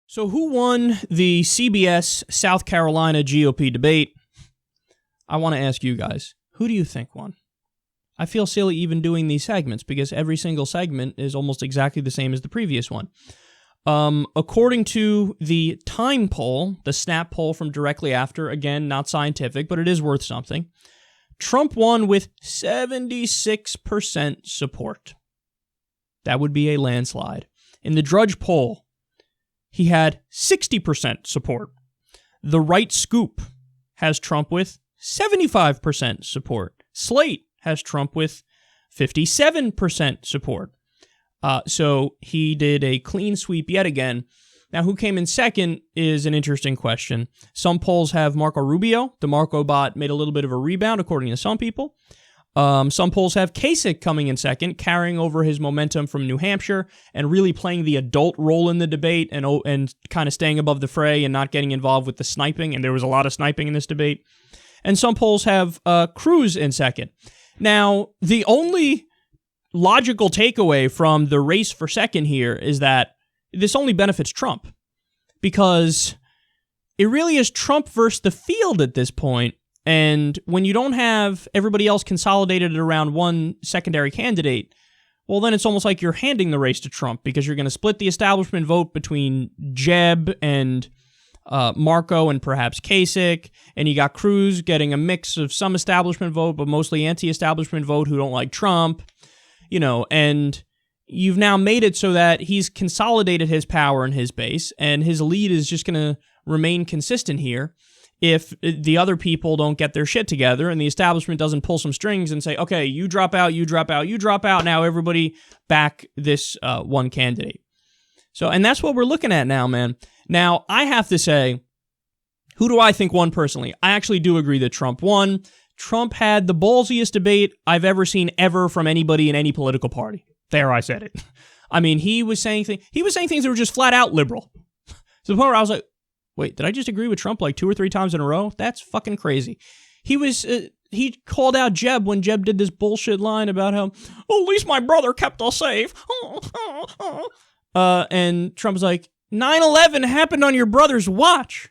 So who won the CBS South Carolina GOP debate? I want to ask you guys, who do you think won? I feel silly even doing these segments because every single segment is almost exactly the same as the previous one. According to the Time poll, the Snap poll from directly after, again, not scientific, but it is worth something, Trump won with 76% support. That would be a landslide. In the Drudge poll, he had 60% support. The Right Scoop has Trump with 75% support. Slate has Trump with 57% support. So he did a clean sweep yet again. Now, who came in second is an interesting question. Some polls have Marco Rubio. The Marco bot made a little bit of a rebound, according to some people. Some polls have Kasich coming in second, carrying over his momentum from New Hampshire and really playing the adult role in the debate and kind of staying above the fray and not getting involved with the sniping. And there was a lot of sniping in this debate. And some polls have Cruz in second. Now, the only logical takeaway from the race for second here is that this only benefits Trump, because it really is Trump versus the field at this point. And when you don't have everybody else consolidated around one secondary candidate, well, then it's almost like you're handing the race to Trump, because you're going to split the establishment vote between Jeb and Marco and perhaps Kasich, and you got Cruz getting a mix of some establishment vote, but mostly anti-establishment vote who don't like Trump, and you've now made it so that he's consolidated his power and his base, and his lead is just going to remain consistent here if the other people don't get their shit together and the establishment doesn't pull some strings and say, okay, you drop out, you drop out, you drop out, now everybody back this one candidate. So, and that's what we're looking at now, man. Now, I have to say, who do I think won personally? I actually do agree that Trump won. Trump had the ballsiest debate I've ever seen ever from anybody in any political party. There, I said it. I mean, he was saying things that were just flat out liberal. To the point where I was like, wait, did I just agree with Trump like 2 or 3 times in a row? That's fucking crazy. He called out Jeb when Jeb did this bullshit line about how, oh, at least my brother kept us safe. And Trump was like, 9/11 happened on your brother's watch.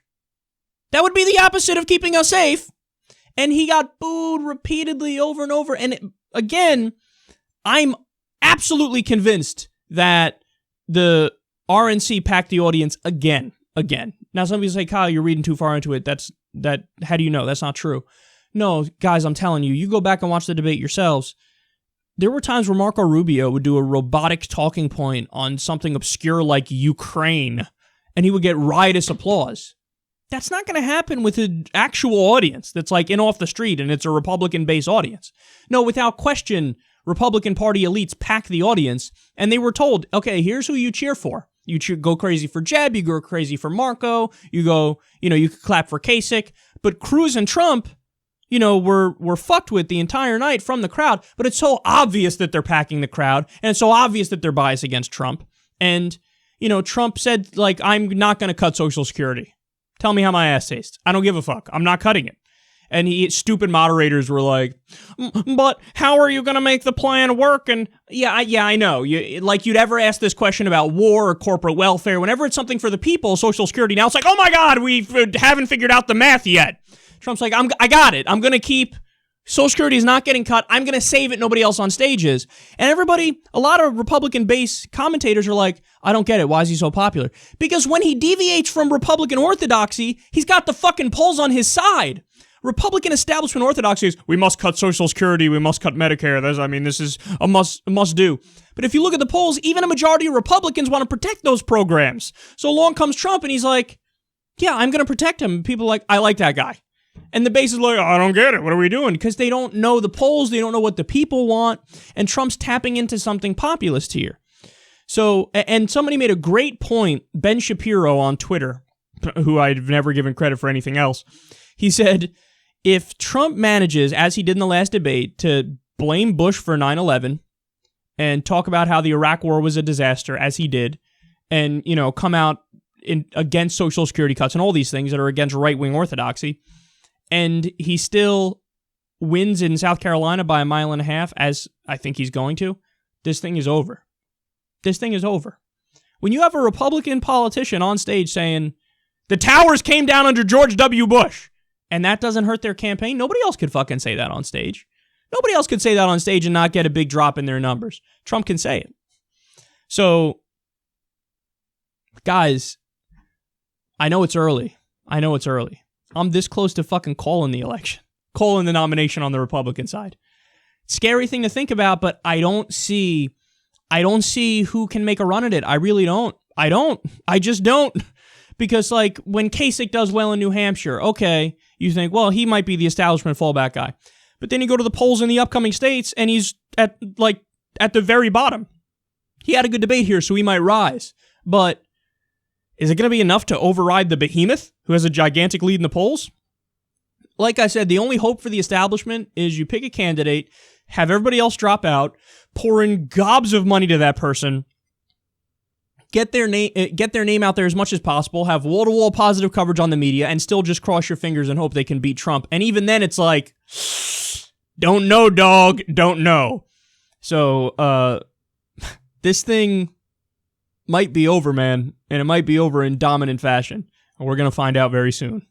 That would be the opposite of keeping us safe. And he got booed repeatedly over and over. And again, I'm absolutely convinced that the RNC packed the audience again. Now, some people say, Kyle, you're reading too far into it. How do you know? That's not true. No, guys, I'm telling you, you go back and watch the debate yourselves. There were times where Marco Rubio would do a robotic talking point on something obscure like Ukraine, and he would get riotous applause. That's not going to happen with an actual audience that's like in off the street and it's a Republican-based audience. No, without question, Republican Party elites pack the audience, and they were told, okay, here's who you cheer for. You go crazy for Jeb, you go crazy for Marco, you could clap for Kasich, but Cruz and Trump, were fucked with the entire night from the crowd, but it's so obvious that they're packing the crowd, and it's so obvious that they're biased against Trump. And, Trump said, like, I'm not going to cut Social Security. Tell me how my ass tastes. I don't give a fuck. I'm not cutting it. And stupid moderators were like, but how are you going to make the plan work? And yeah, I know. You'd ever ask this question about war or corporate welfare. Whenever it's something for the people, Social Security, now it's like, oh my God, we haven't figured out the math yet. Trump's like, I got it. I'm going to keep, Social Security is not getting cut. I'm going to save it. Nobody else on stage is. And a lot of Republican-based commentators are like, I don't get it. Why is he so popular? Because when he deviates from Republican orthodoxy, he's got the fucking polls on his side. Republican establishment orthodoxy is, we must cut Social Security, we must cut Medicare. This is a must do. But if you look at the polls, even a majority of Republicans want to protect those programs. So along comes Trump and he's like, yeah, I'm going to protect him. And people are like, I like that guy. And the base is like, I don't get it. What are we doing? Because they don't know the polls. They don't know what the people want. And Trump's tapping into something populist here. So, and somebody made a great point, Ben Shapiro on Twitter, who I've never given credit for anything else. He said, if Trump manages, as he did in the last debate, to blame Bush for 9/11 and talk about how the Iraq war was a disaster, as he did, and, come out against Social Security cuts and all these things that are against right-wing orthodoxy, and he still wins in South Carolina by 1.5 miles, as I think he's going to, this thing is over. This thing is over. When you have a Republican politician on stage saying, the towers came down under George W. Bush, and that doesn't hurt their campaign, nobody else could fucking say that on stage. Nobody else could say that on stage and not get a big drop in their numbers. Trump can say it. So, guys, I know it's early. I'm this close to fucking calling the election. Calling the nomination on the Republican side. Scary thing to think about, but I don't see who can make a run at it. I really don't. I just don't. Because, like, when Kasich does well in New Hampshire, okay, you think, well, he might be the establishment fallback guy. But then you go to the polls in the upcoming states, and he's at the very bottom. He had a good debate here, so he might rise. But is it going to be enough to override the behemoth, who has a gigantic lead in the polls? Like I said, the only hope for the establishment is you pick a candidate, have everybody else drop out, pour in gobs of money to that person, get their name out there as much as possible, have wall-to-wall positive coverage on the media, and still just cross your fingers and hope they can beat Trump. And even then, it's like, don't know, dog, don't know. So, this thing might be over, man, and it might be over in dominant fashion. And we're going to find out very soon.